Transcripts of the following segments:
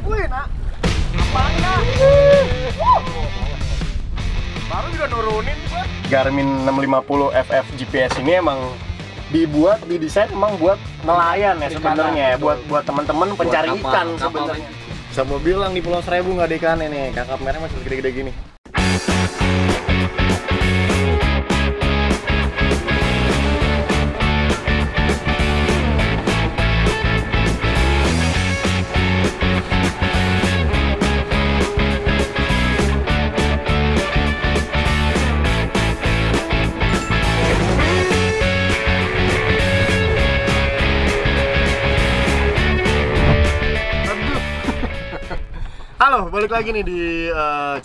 Wih, nak. Apaan, nak? Baru juga nurunin gua. Garmin 650 FF GPS ini emang didesain emang buat nelayan ya sebenarnya, buat teman-teman pencari ikan sebenarnya. Bisa mau bilang di Pulau Seribu nggak ada ikan ini, kakap merah masih gede-gede gini. Halo, balik lagi nih di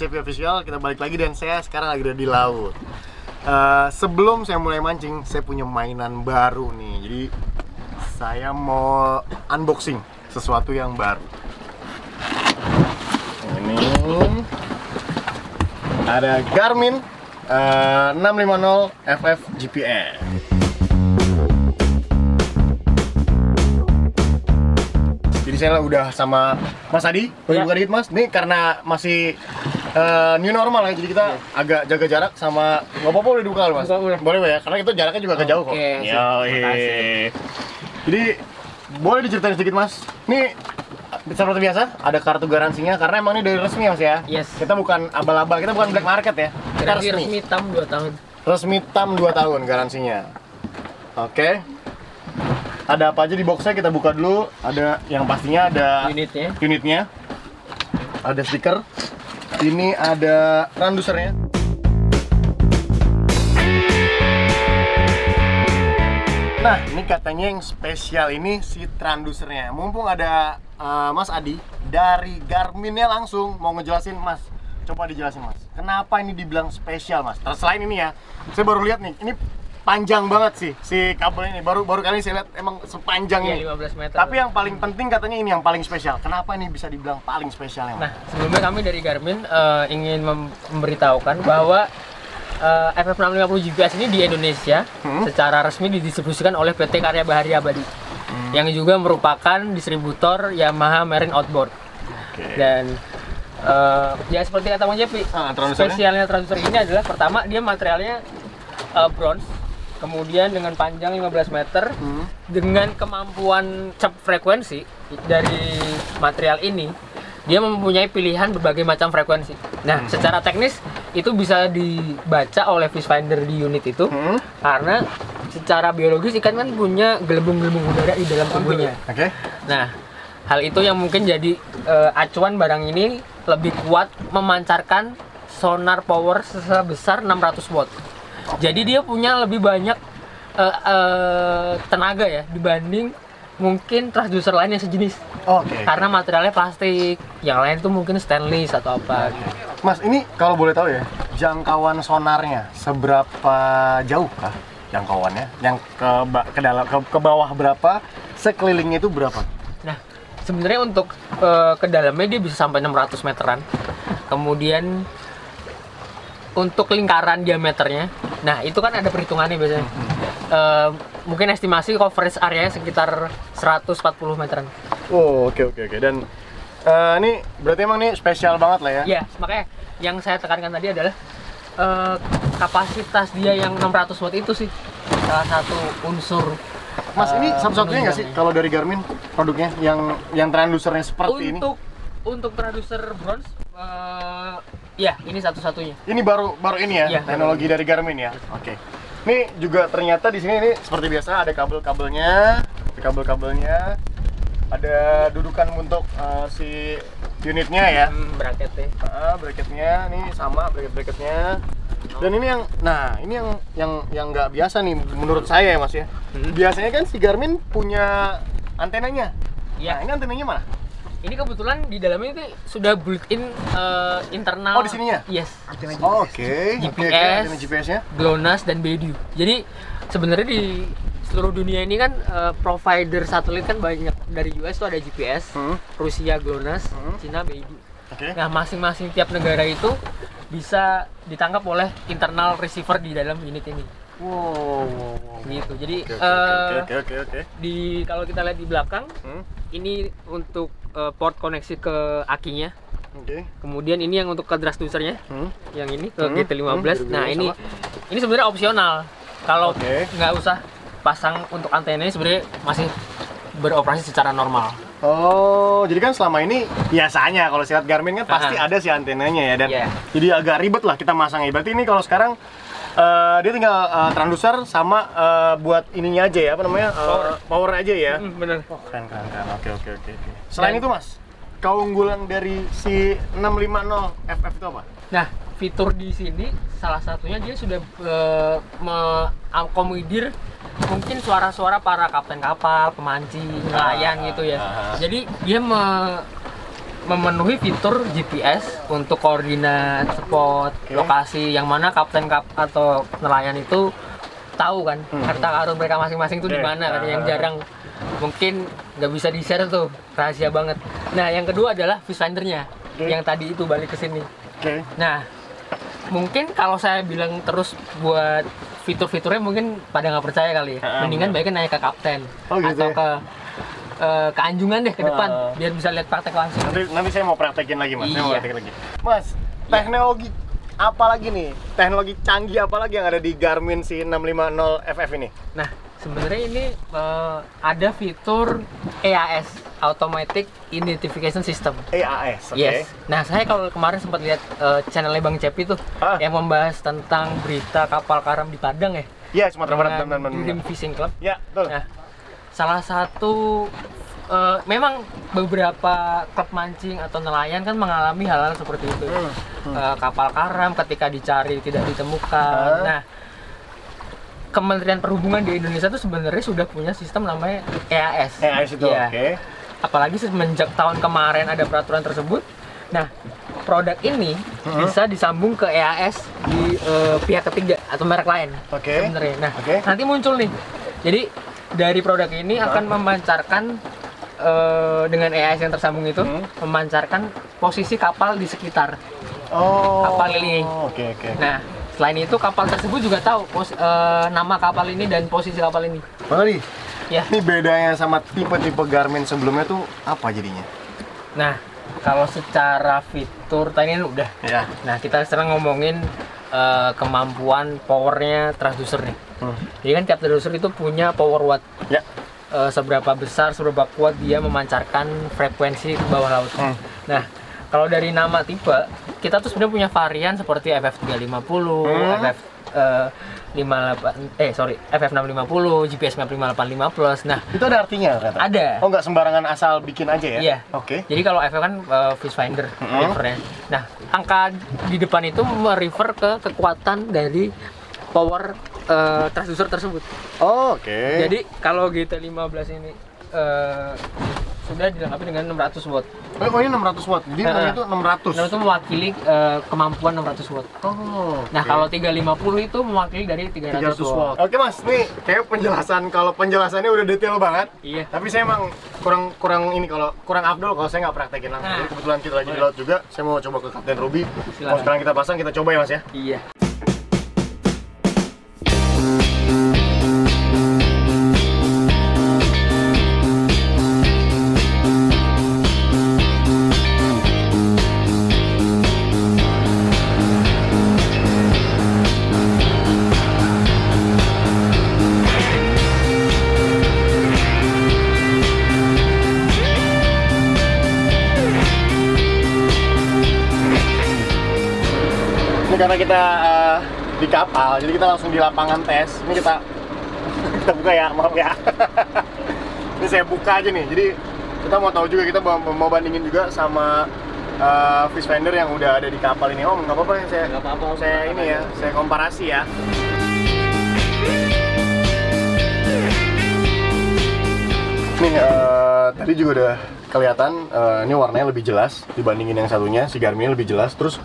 CP Official. Kita balik lagi dan saya sekarang lagi ada di laut. Sebelum saya mulai mancing, saya punya mainan baru nih. Jadi saya mau unboxing sesuatu yang baru. Ini ada Garmin 650 FF GPS. Jadi saya udah sama Mas Adi, buka dikit Mas. Ini karena masih new normal ya, jadi kita agak jaga jarak sama nggak apa-apa udah dibuka Mas. Boleh ya, karena itu jaraknya juga agak jauh kok. Jadi boleh diceritain sedikit Mas. Ini seperti biasa ada kartu garansinya karena emang ini dari resmi Mas ya. Yes. Kita bukan abal-abal, kita bukan black market ya. Kita resmi TAM 2 tahun. Resmi TAM 2 tahun garansinya. Oke. Ada apa aja di boxnya, kita buka dulu. Ada yang pastinya ada unitnya. Ada stiker. Ini ada transducernya. Nah, ini katanya yang spesial ini si transducernya. Mumpung ada Mas Adi dari Garminnya langsung mau ngejelasin Mas. Coba dijelasin Mas. Kenapa ini dibilang spesial Mas? Terus selain ini ya, saya baru lihat nih. Ini panjang banget sih si kabel ini. Baru kali saya lihat emang sepanjang ini. 15 meter. Tapi yang paling penting katanya ini yang paling spesial. Kenapa ini bisa dibilang paling spesial ya? Nah, sebelumnya kami dari Garmin ingin memberitahukan bahwa FF650 GPS ini di Indonesia secara resmi didistribusikan oleh PT Karya Bahari Abadi yang juga merupakan distributor Yamaha Marine Outboard. Dan ya seperti kata Bang Jepi, spesialnya transducer ini adalah pertama dia materialnya bronze. Kemudian dengan panjang 15 meter, dengan kemampuan cap frekuensi dari material ini, dia mempunyai pilihan berbagai macam frekuensi. Nah, secara teknis itu bisa dibaca oleh fish finder di unit itu, karena secara biologis ikan kan punya gelembung-gelembung udara di dalam tubuhnya. Nah, hal itu yang mungkin jadi acuan barang ini lebih kuat memancarkan sonar power sebesar 600 watt. Jadi dia punya lebih banyak tenaga ya dibanding mungkin transducer lain yang sejenis. Karena materialnya plastik, yang lain tuh mungkin stainless atau apa. Mas, ini kalau boleh tahu ya, jangkauan sonarnya seberapa jauh kah jangkauannya? Yang ke bawah berapa? Sekelilingnya itu berapa? Nah, sebenarnya untuk ke dalamnya dia bisa sampai 600 meteran. Kemudian untuk lingkaran diameternya, nah itu kan ada perhitungannya biasanya. Mungkin estimasi coverage area sekitar 140 meteran. Oke. Dan ini berarti emang ini spesial banget lah ya? Iya, makanya yang saya tekankan tadi adalah kapasitas dia yang 600 watt itu sih salah satu unsur. Mas, ini satu-satunya nggak sih kalau dari Garmin produknya yang transducernya seperti ini? Untuk transducer bronze, ya ini satu-satunya. Ini baru ini ya, teknologi dari Garmin ya. Oke. Ini juga ternyata di sini ini seperti biasa ada kabel-kabelnya, ada dudukan untuk si unitnya ya. Bracketnya. Bracketnya nih sama bracketnya. Dan ini yang nggak biasa nih menurut saya ya Mas ya. Biasanya kan si Garmin punya antenanya. Iya. Nah, ini antenanya mana? Ini kebetulan di dalamnya itu sudah built-in internal. Oh, di sininya? Yes. Oke. GPS-nya, GLONASS dan Beidou. Jadi sebenarnya di seluruh dunia ini kan provider satelit kan banyak. Dari US tuh ada GPS, Rusia GLONASS, Cina Beidou. Nah, masing-masing tiap negara itu bisa ditangkap oleh internal receiver di dalam unit ini. Wow. Gitu. Jadi kalau kita lihat di belakang, ini untuk port koneksi ke akinya. Oke. Kemudian ini yang untuk ke transducernya, yang ini ke GT15. Nah sama. ini sebenarnya opsional. Kalau Oke. nggak usah pasang untuk antena, sebenarnya masih beroperasi secara normal. Oh, jadi kan selama ini biasanya kalau silat Garmin kan pasti ada sih antenanya ya, dan jadi agak ribet lah kita masangnya. Berarti ini kalau sekarang dia tinggal transducer sama buat ininya aja ya, apa namanya? Power aja ya. Bener. Oh, keren. Oke. Selain itu Mas, keunggulan dari si 650 FF itu apa? Nah, fitur di sini salah satunya dia sudah mengakomodir mungkin suara-suara para kapten kapal, pemancing, nelayan gitu ya. Jadi dia memenuhi fitur GPS untuk koordinat spot, lokasi yang mana kapten atau nelayan itu tahu kan harta karun mereka masing-masing itu di mana kan, yang jarang mungkin nggak bisa di-share tuh, rahasia banget. Nah, yang kedua adalah viewfindernya yang tadi itu balik ke sini. Nah, mungkin kalau saya bilang terus buat fitur-fiturnya mungkin pada nggak percaya kali ya. Mendingan baiknya nanya ke kapten atau ke anjungan deh ke depan biar bisa lihat praktek langsung. Nanti saya mau praktekin lagi Mas. Mas, teknologi apa lagi nih? Teknologi canggih apa lagi yang ada di Garmin si 650 FF ini? Nah, sebenarnya ini ada fitur EAS, Automatic Identification System. EAS, oke. Yes. Nah, saya kalau kemarin sempat lihat channelnya Bang Cepi tuh yang membahas tentang berita kapal karam di Padang ya. Iya, Sumatera Barat dan Dream Fishing Club. Ya, betul. Nah, salah satu memang beberapa klub mancing atau nelayan kan mengalami hal-hal seperti itu. Kapal karam ketika dicari tidak ditemukan. Nah, Kementerian Perhubungan di Indonesia tuh sebenarnya sudah punya sistem namanya EAS. EAS itu, oke. Apalagi semenjak tahun kemarin ada peraturan tersebut. Nah, produk ini bisa disambung ke EAS di pihak ketiga atau merek lain. Sebenarnya. Nah, nanti muncul nih. Jadi dari produk ini akan memancarkan dengan EAS yang tersambung itu memancarkan posisi kapal di sekitar kapal ini. Nah, selain itu kapal tersebut juga tahu nama kapal ini dan posisi kapal ini. Bang Ali, ya. Ini bedanya sama tipe-tipe Garmin sebelumnya tuh apa jadinya? Nah, kalau secara fitur tadi kan udah. Ya. Nah, kita sekarang ngomongin kemampuan powernya transducer nih. Jadi kan tiap transducer itu punya power watt. Ya. Seberapa besar, seberapa kuat dia memancarkan frekuensi ke bawah laut. Nah, kalau dari nama tipe, kita tuh sebenarnya punya varian seperti FF350, FF650, GPS Map 585 Plus. Nah, itu ada artinya ternyata? Ada. Oh, nggak sembarangan asal bikin aja ya? Iya. Oke. Jadi kalau FF kan viewfinder, refernya. Nah, angka di depan itu merefer ke kekuatan dari power transducer tersebut. Oke. Jadi kalau GT15 ini sudah dilengkapi dengan 600 watt. Oh, ini 600 watt. Jadi itu 600. Nah, itu mewakili kemampuan 600 watt. Nah, kalau 350 itu mewakili dari 300 watt. Oke, Mas. Nih, kayak penjelasannya udah detail banget. Iya. Tapi saya emang kurang afdol kalau saya nggak praktekin langsung. Jadi kebetulan kita lagi di laut juga. Saya mau coba ke Kapten Ruby. Kalau sekarang kita pasang, kita coba ya, Mas ya. Iya. Ini karena kita di kapal, jadi kita langsung di lapangan tes. Ini kita buka ya, maaf ya. Ini saya buka aja nih. Jadi kita mau tahu juga, kita mau bandingin juga sama viewfinder yang udah ada di kapal ini. Oh, nggak apa-apa ya, saya komparasi ya. Nih tadi juga udah kelihatan ini warnanya lebih jelas dibandingin yang satunya, si Garmin lebih jelas. Terus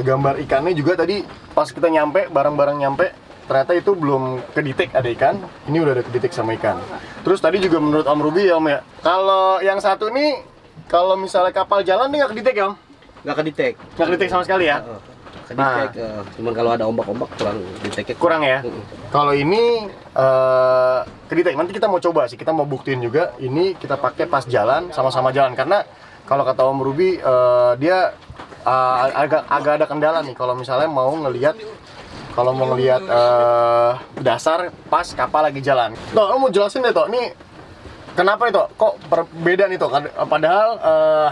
gambar ikannya juga tadi pas kita nyampe, bareng-bareng nyampe, ternyata itu belum kedetek ada ikan. Ini udah ada kedetek sama ikan. Terus tadi juga menurut Om Ruby ya Om ya, kalau yang satu nih, kalau misalnya kapal jalan nih nggak kedetek ya Om? Nggak kedetek. Nggak kedetek sama sekali ya? Kedetek, cuman kalau ada ombak-ombak kurang deteknya. Kurang ya. Kalau ini kedetek, nanti kita mau coba sih, kita mau buktiin juga. Ini kita pakai pas jalan, sama-sama jalan karena kalau kata Om Ruby dia agak ada kendala nih kalau misalnya mau ngelihat dasar pas kapal lagi jalan. Toh, lo mau jelasin deh Toh, nih kenapa itu kok berbeda nih Toh? Padahal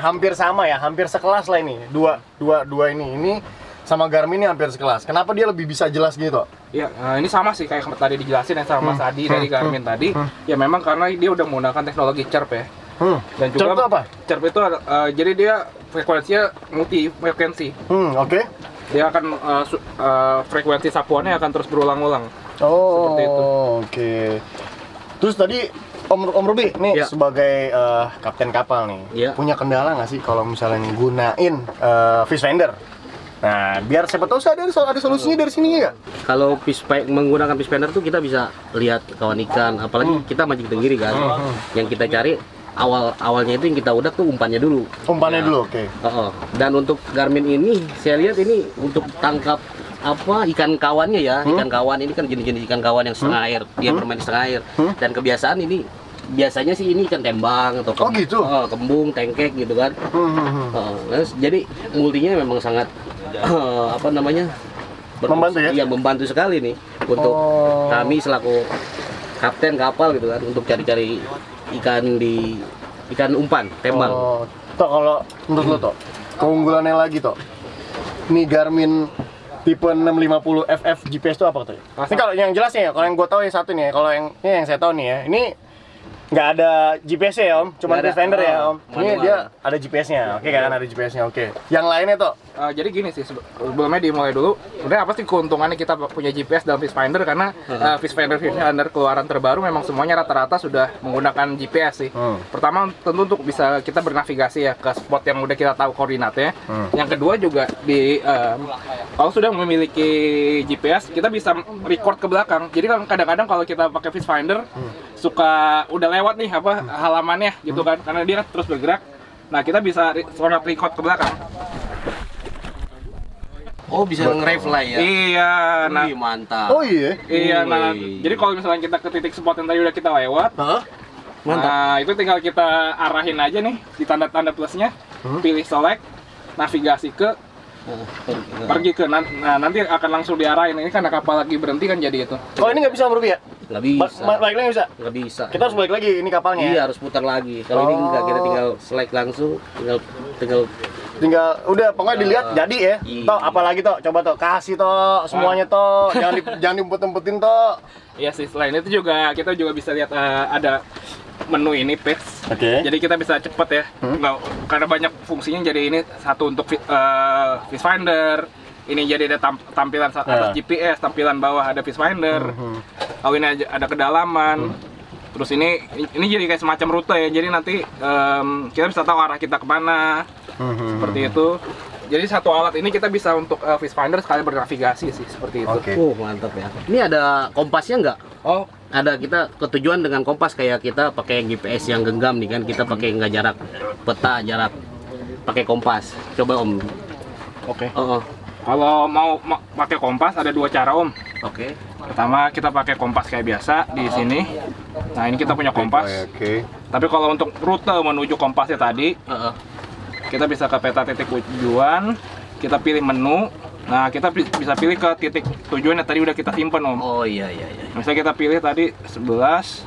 hampir sama ya, hampir sekelas lah ini. Dua ini sama Garmin ini hampir sekelas. Kenapa dia lebih bisa jelas gitu? Ya, ini sama sih kayak tadi dijelasin ya sama Mas Adi dari Garmin tadi. Ya memang karena dia udah menggunakan teknologi CHIRP ya. Dan juga CHIRP itu apa? CHIRP itu jadi dia frekuensinya multi frekuensi. Oke. Dia akan frekuensi sapuannya akan terus berulang-ulang. Oh, seperti itu. Oke. Terus tadi Om Ruby nih Ya. sebagai kapten kapal nih, Ya. punya kendala nggak sih kalau misalnya gunain fish finder? Nah, biar siapa tahu sih ada solusinya dari sini ya. Kalau menggunakan fish finder tuh kita bisa lihat kawan ikan, apalagi kita mancing tenggiri kan. Yang kita cari awalnya itu yang kita udah tuh umpannya dulu. Umpannya Ya. dulu, oke. Dan untuk Garmin ini saya lihat ini untuk tangkap ikan kawannya ya. Ikan kawan ini kan jenis-jenis ikan kawan yang setengah air, dia bermain di setengah air. Dan kebiasaan ini biasanya sih ini ikan tembang atau gitu? kembung, tengkek gitu kan. Jadi multinya memang sangat Membantu ya? Iya, membantu sekali nih untuk kami selaku kapten kapal gitu kan, untuk cari-cari ikan umpan tembang. Toh kalau menurut lo Toh, keunggulannya lagi Toh, ini Garmin tipe 650 FF GPS itu apa Toh? Ini kalau yang jelasnya ya, kalau yang gue tahu ya satu nih ya, kalau yang ini yang saya tahu nih ya, ini nggak ada GPS-nya ya Om, cuma Nggak ada. fish finder ya Om. Ini Manual. dia ada GPS-nya, oke kan, ada GPS-nya, oke. Yang lainnya Toh? Jadi gini sih, sebelumnya dimulai dulu. Udah apa sih keuntungannya kita punya GPS dalam Fish Finder? Karena Fish Finder keluaran terbaru memang semuanya rata-rata sudah menggunakan GPS sih. Pertama tentu untuk bisa kita bernavigasi ya ke spot yang udah kita tahu koordinatnya. Yang kedua juga kalau sudah memiliki GPS kita bisa record ke belakang. Jadi kadang-kadang kalau kita pakai Fish Finder suka udah lewat nih halamannya gitu kan, karena dia kan terus bergerak. Nah kita bisa record ke belakang. Oh, bisa nge-refly ya? Iya, nah, Wih, mantap. Oh iya? iya, nah, Wih. jadi kalau misalnya kita ke titik spot yang tadi udah kita lewat, Mantap. nah itu tinggal kita arahin aja nih di tanda-tanda plusnya, pilih select, navigasi ke, pergi ke, nah nanti akan langsung diarahin. Ini karena kapal lagi berhenti kan jadi itu. Oh ini nggak bisa Om Ruby ya? Nggak bisa. Balik lagi nggak bisa? Nggak bisa. Kita harus balik lagi ini kapalnya. Iya, harus putar lagi. Kalau ini enggak, kita tinggal select langsung, tinggal Udah pokoknya dilihat jadi ya. Iya. Toh apalagi Toh, coba Toh kasih Toh semuanya Toh, jangan diumpet-umpetin Toh. Iya sih, selain itu juga kita juga bisa lihat ada menu ini page. Oke. Jadi kita bisa cepet ya. Nggak, karena banyak fungsinya, jadi ini satu untuk Fish Finder. Ini jadi ada tampilan atas GPS, tampilan bawah ada Fish Finder. Oh ini ada kedalaman. Terus ini jadi kayak semacam rute ya. Jadi nanti kita bisa tahu arah kita kemana. Seperti itu. Jadi satu alat ini kita bisa untuk Fish Finder sekali bernavigasi sih, seperti itu. Oke. mantap ya. Ini ada kompasnya nggak? Oh, Ada, kita ketujuan dengan kompas kayak kita pakai GPS yang genggam nih kan, kita pakai nggak jarak peta, jarak pakai kompas. Coba Om. Oke. kalau mau pakai kompas ada dua cara Om. Oke. Pertama kita pakai kompas kayak biasa di sini. Nah ini kita punya kompas. Oke. Tapi kalau untuk rute menuju kompasnya tadi, kita bisa ke peta titik tujuan, kita pilih menu. Nah kita bisa pilih ke titik tujuan yang tadi udah kita simpen Om. Oh iya. Misalnya kita pilih tadi 11.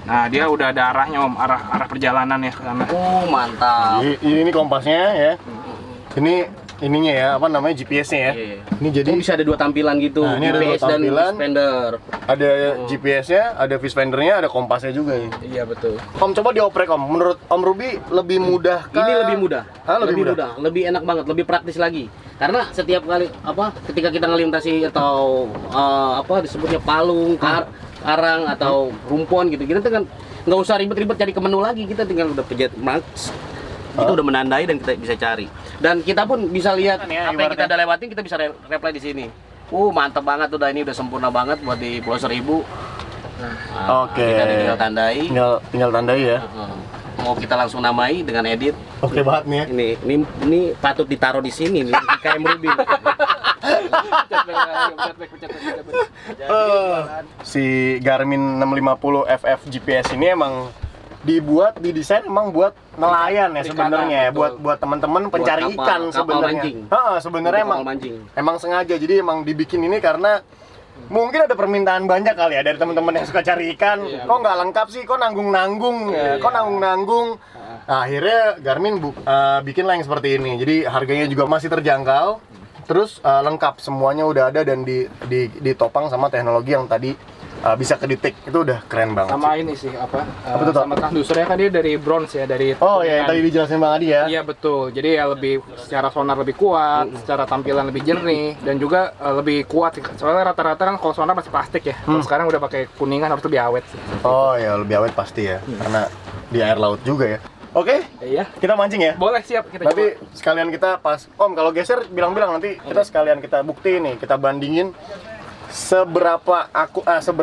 Nah dia udah ada arahnya Om, arah perjalanan ya ke sana. Oh mantap. Ini kompasnya ya. Ini ininya ya, apa namanya GPS-nya ya. Iya. Ini jadi Oh, bisa ada dua tampilan gitu, Nah, ini ada dua GPS dan tampilan. Fish Finder. ada GPS-nya, ada fish finder-nya, ada kompasnya juga ya. Iya betul. Om coba dioprek Om. Menurut Om Ruby lebih mudah kah? Ini lebih mudah. Lebih mudah. Lebih enak banget, lebih praktis lagi. Karena setiap kali ketika kita ngelintasi atau disebutnya palung, karang atau rumpon gitu, kita kan nggak usah ribet-ribet cari ke menu lagi, kita tinggal udah pencet max. Itu udah menandai dan kita bisa cari. Dan kita pun bisa lihat Ya, apa yang kita udah lewatin, kita bisa reply di sini. Mantap banget, ini udah sempurna banget buat di Pulau Seribu. Nah, Oke. Kita tinggal tandai. Tinggal tandai ya. mau kita langsung namai dengan edit. Oke banget nih ya. Ini patut ditaruh di sini nih, di KM Ruby. Si Garmin 650 FF GPS ini emang didesain emang buat nelayan ya sebenarnya, buat teman-teman pencari ikan sebenarnya. Sebenarnya emang sengaja, jadi emang dibikin ini karena mungkin ada permintaan banyak kali ya dari teman-teman yang suka cari ikan. Kok nggak lengkap sih? Kok nanggung-nanggung? Kok nanggung-nanggung? Nah, akhirnya Garmin bikin lah yang seperti ini. Jadi harganya juga masih terjangkau. Terus lengkap semuanya udah ada dan ditopang sama teknologi yang tadi bisa kedetek. Itu udah keren banget. Sama ini sih itu, sama transducernya kan dia dari bronze ya, dari yang tadi dijelasin Bang Adi ya. Iya betul. Jadi ya lebih secara sonar lebih kuat, secara tampilan lebih jernih dan juga lebih kuat. Soalnya rata-rata kan kalau sonar masih plastik ya. Kalau sekarang udah pakai kuningan, harus lebih awet sih. Oh ya, lebih awet pasti ya. Karena di air laut juga ya. Oke, iya. Kita mancing ya? Boleh, siap. Kita nanti coba. sekalian kita pas, Om kalau geser bilang-bilang, nanti kita sekalian kita buktiin nih, kita bandingin seberapa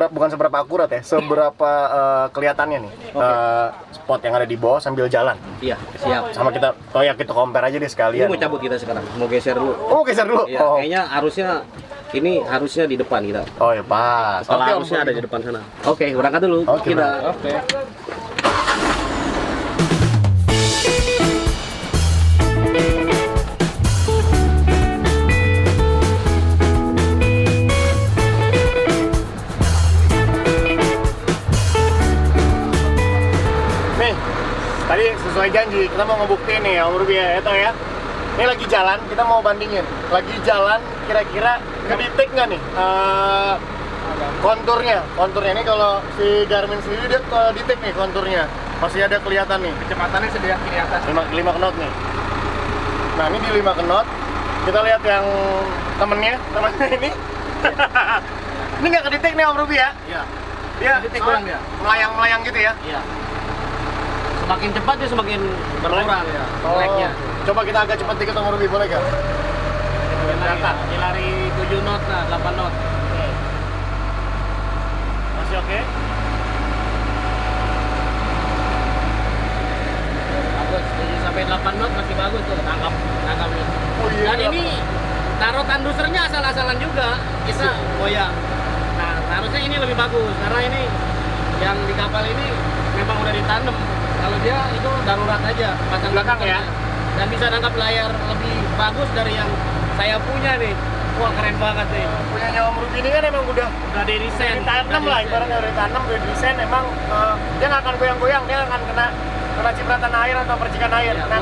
bukan seberapa akurat ya, seberapa kelihatannya nih spot yang ada di bawah sambil jalan. Iya, siap. Sama kita, kita compare aja deh sekalian. Ini mau cabut kita sekarang, mau geser dulu. Oh, geser dulu? Iya, kayaknya harusnya di depan kita. Oh ya pas. Kalau harusnya ada di depan sana. Oke, berangkat dulu. Kita. Oke. Tadi sesuai janji, kita mau ngebuktiin nih Om Ruby ya, itu ya. Ini lagi jalan, kita mau bandingin. Lagi jalan, kira-kira ngedetek nggak nih konturnya? Konturnya ini kalau si Garmin sendiri dia detek nih konturnya. Masih ada kelihatan nih. Kecepatannya sedang kiri atas. 5 knot nih. Nah ini di 5 knot. Kita lihat yang temennya ini. Ini nggak kedetek nih Om Ruby ya? Iya. Dia kurang dia. melayang-melayang gitu ya? Iya. Semakin cepat dia semakin berkurang ya. Lag-nya. Coba kita agak cepat dikit Om Ruby, boleh nggak? Dia lari 7 knot lah, 8 knot. Masih oke? Bagus, 7 sampai 8 knot masih bagus tuh, tangkap nih. Oh iya. Dan ini taruh tandusernya asal-asalan juga, bisa goyang. Nah, harusnya ini lebih bagus karena ini yang di kapal ini memang udah ditanam. Kalau dia itu darurat aja, pasang belakang ya. Dan bisa nangkap layar lebih bagus dari yang saya punya nih. Wah, keren banget nih. Punyanya Om Ruby ini kan emang udah didesain. Ditanam lah, ibaratnya udah ditanam, udah desain, emang dia nggak akan goyang-goyang, dia nggak akan kena cipratan air atau percikan air. Ya, Nah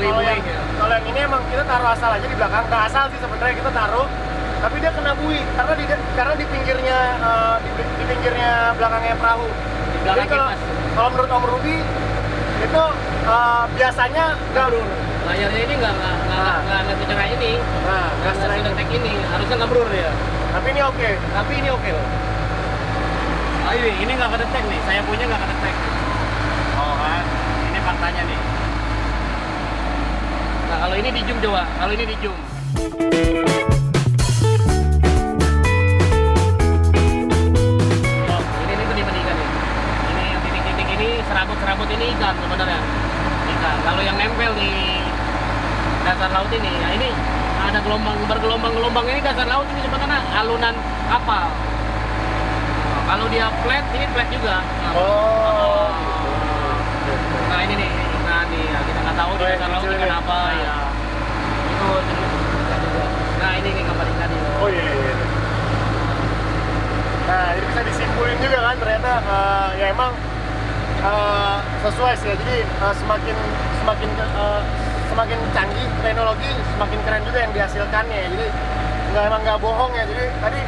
kalau yang ini emang kita taruh asal aja di belakang, nggak asal sih sebenarnya kita taruh, tapi dia kena buih karena di pinggirnya di pinggirnya belakangnya perahu. Jadi kalau menurut Om Ruby itu biasanya ngebrur. Layarnya ini nggak secerah ini. Nah, nggak sedetek ini. Harusnya ngebrur ya. Tapi ini oke. Tapi ini oke loh. Oh ini nggak kedetek nih. Saya punya nggak kedetek. Oh kan. Ini faktanya nih. Nah kalau ini di zoom coba. Kalau ini di zoom. Serabut ini ikan sebenarnya. Kalau yang nempel di dasar laut ini, ya ini ada bergelombang ini dasar laut ini sebenarnya alunan kapal. Kalau dia flat, ini flat juga. Nah ini nih, kita nggak tahu di dasar laut ikan apa ya. Itu nah ini nih gambar ikan ini. Oh iya. Nah jadi bisa disimpulin juga kan ternyata ya emang sesuai sih ya. Jadi semakin canggih teknologi, semakin keren juga yang dihasilkannya. Jadi nggak bohong ya. Jadi tadi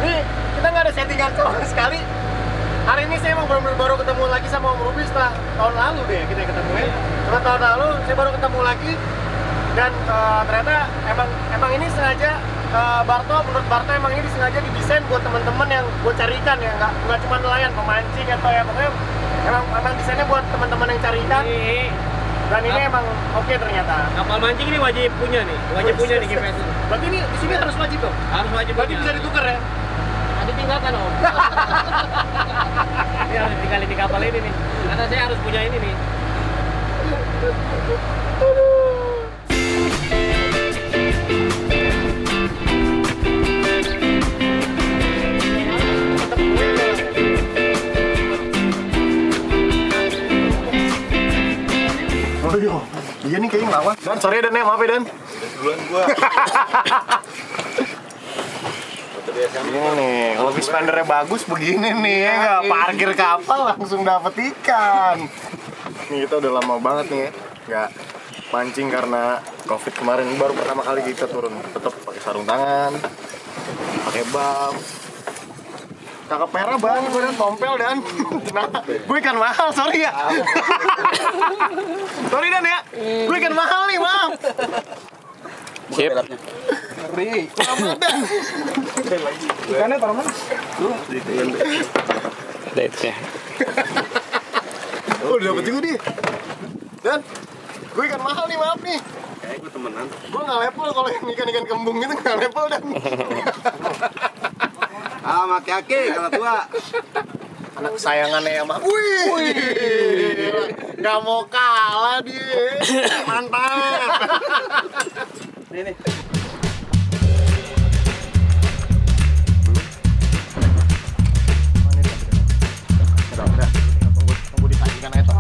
ini kita nggak ada settingan sama sekali. Hari ini saya emang benar-benar baru ketemu lagi sama Om Ruby setelah tahun lalu deh kita ketemu ya. Setelah tahun lalu saya baru ketemu lagi dan ternyata emang ini sengaja menurut Barto emang ini sengaja didesain buat teman-teman yang buat cari ikan ya, nggak cuma nelayan, pemancing atau ya pokoknya emang desainnya buat teman-teman yang cari ikan. Dan ini emang oke ternyata. Kapal mancing ini wajib punya nih, punya di GPS. Berarti ini di sini harus wajib dong? Harus wajib. Berarti bisa ditukar ya? Ditinggalkan Om. Ini harus ditinggalin di kapal ini nih. Karena saya harus punya ini nih. Oh iya, iya nih kayaknya ngelawan. Dan sorry ya Dan ya, maaf ya Dan. Duluan gua. Ini nih, kalau fish findernya bagus begini nih ya nggak? Parkir kapal langsung dapet ikan. Nih kita udah lama banget nih ya, nggak mancing karena COVID kemarin. Baru pertama kali kita turun, tetap pakai sarung tangan, pakai bab. Kakak Pera banget gue Dan, tompel Dan. Nah, gue ikan mahal, sorry ya. Sorry Dan ya, gue ikan mahal nih, maaf. Sip. Ngeri, selamat Dan. Ikannya taruh mana? Tuh, Date-nya. Oh, udah dapet juga dia. Dan, gue ikan mahal nih, maaf nih. Kayak gue temenan. Gue nggak level kalau yang ikan-ikan kembung gitu nggak level Dan. Ah, maki-aki kalau tua. Anak sayangannya ya mah. Wih, nggak mau kalah dia. Mantap. Ini. Udah. Tunggu disajikan aja.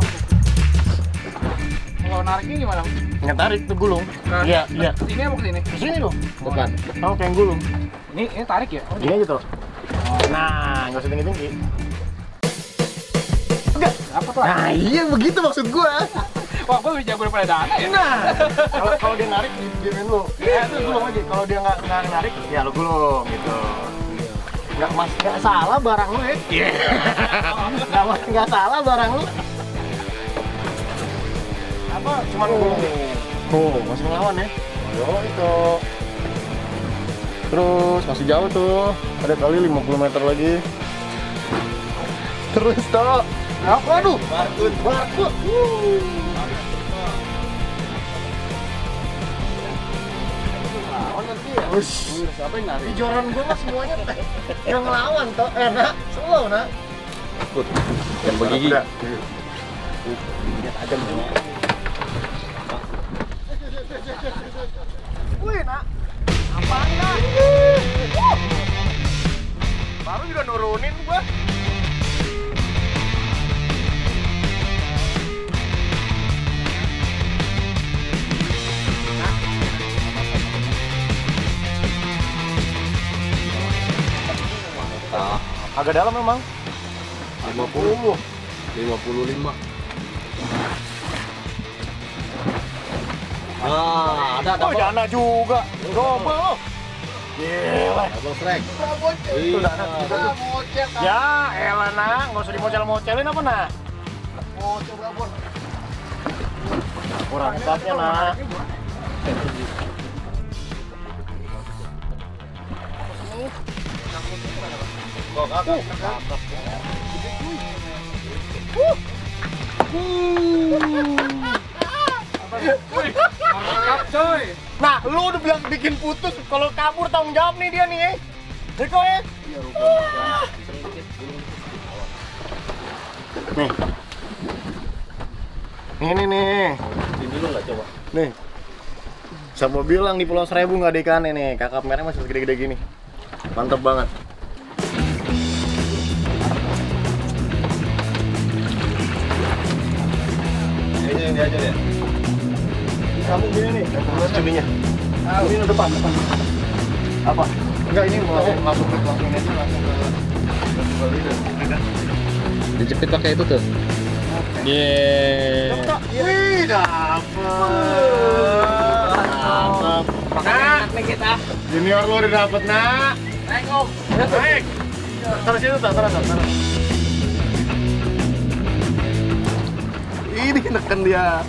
Kalau nariknya gimana? Nggak tarik tuh gulung. Iya. Sini apa kesini? Kesini dong. Depan. Oh, kayak gulung. Ini tarik ya? Gini aja tuh. Nah, nggak usah tinggi-tinggi. Apa tuh? Nah, iya begitu maksud gua. Wah, gue lebih jago daripada Dana ya? Nah, kalau dia narik, diamin lu. Itu gulung aja. Kalau dia nggak narik, ya lu gulung gitu. Nggak salah barang lu ya. Iya. Nggak salah barang lu. Apa? Cuman gulung. Tuh, masih ngelawan ya. Yo itu. Terus masih jauh tuh. Ada kali 50 meter lagi. Terus toh. Aduh, barkut. Ush, siapa yang nari? Di joran gue mah semuanya yang ngelawan toh, nak, slow nak. Yang begigi. Lihat aja nih. Wih nak, apaan nak? Baru juga nurunin gua. Agak dalam memang. 55. Ah, ada Oh, dana juga. Double loh. Gila. double strike. Itu dana juga tuh. Ya, elah nak, nggak usah dimocel-mocelin apa nak? Kurang sapnya nak. Mantap coy. Nah, lu udah bilang bikin putus, kalau kabur tanggung jawab nih dia nih ya. Deko ya. Nih. Ini nih. Ini dulu nggak coba. Nih. Siapa bilang di Pulau Seribu nggak ada ikan nih? Kakap merah masih segede-gede gini. Mantep banget. Ini aja deh. Kamu gini nih, cubinya. Ini depan. Apa? Enggak, ini mau langsung ke langsung aja langsung ke. Dijepit pakai itu tuh. Yeay. Wih, dapet. Nah, nih kita. junior lu udah dapet nak. Naik om. Naik. Taruh situ, taruh. Ini neken dia.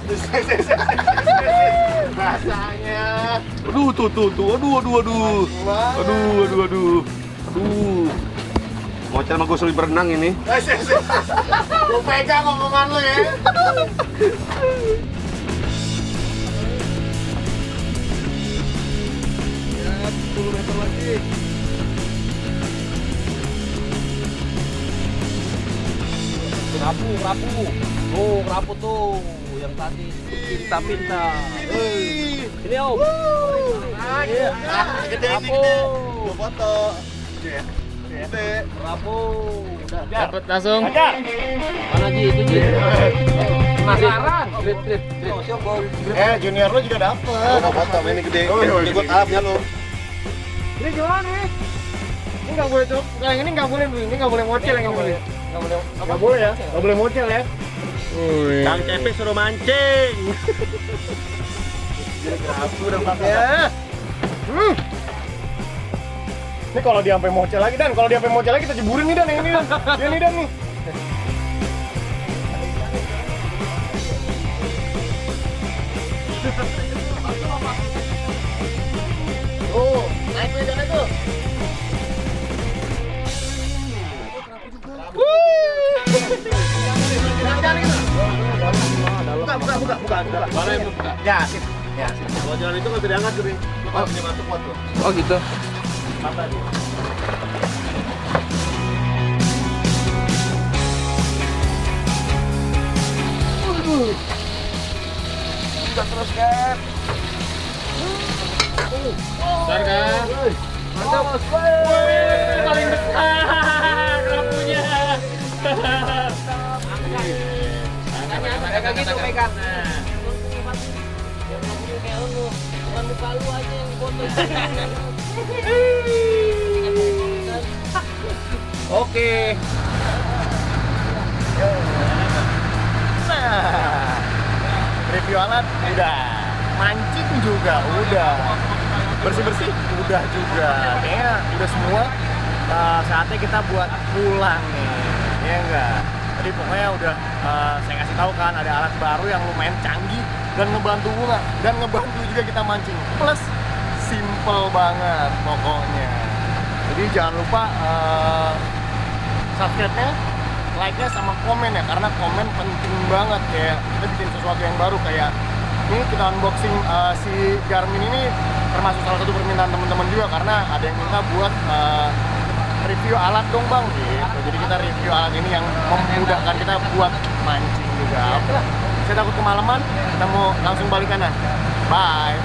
Rasanya. Aduh, tuh. Aduh. Mocel mah gue sulit berenang ini. Lu pegang omongan lu ya. Ya, 10 meter lagi. Kerapu. Tuh, kerapu tuh. yang tadi pinta-pinta. Ini Om. Gede ini gede. Gua foto. Gede. Bravo. Udah. Dapat langsung. Mana Ji? Itu Ji. Penasaran. Grip. Junior lu juga dapet. Mau foto ini gede. Ini gua talapnya lu. Ini gimana nih? Ini nggak boleh tuh. Yang ini nggak boleh, ini nggak boleh mocel yang ini. Nggak boleh ya? Nggak boleh mocel ya? Kang Cepi suruh mancing. Ya. Ini kalau dia sampai mocel lagi Dan, kalau dia sampai mocel lagi kita jeburin nih Dan, yang ini Dan. Dia nih Dan nih. Oh, naik tuh Dan itu. Buka. Mana yang buka? Ya, sip. Kalau jalan itu nggak bisa diangkat tuh nih. Dia masuk kuat tuh. Oh gitu. Mata dia. Kita teruskan. Besar kan? Mantap. Paling besar lampunya. Kayak gitu pegang. Oke. Nah, review alat udah, mancing juga udah, bersih udah juga. Kayaknya udah semua. Saatnya kita buat pulang nih, ya enggak? Jadi pokoknya udah saya kasih tahu kan ada alat baru yang lumayan canggih dan ngebantu gua dan ngebantu juga kita mancing. Plus simple banget pokoknya. Jadi jangan lupa subscribe-nya, like-nya sama komen ya, karena komen penting banget. Kayak kita bikin sesuatu yang baru, kayak ini kita unboxing si Garmin ini termasuk salah satu permintaan teman-teman juga, karena ada yang minta buat review alat dong bang gitu. Jadi kita review alat ini yang memudahkan kita buat mancing juga. Oke lah, saya takut kemalaman, kita mau langsung balik kanan. Bye.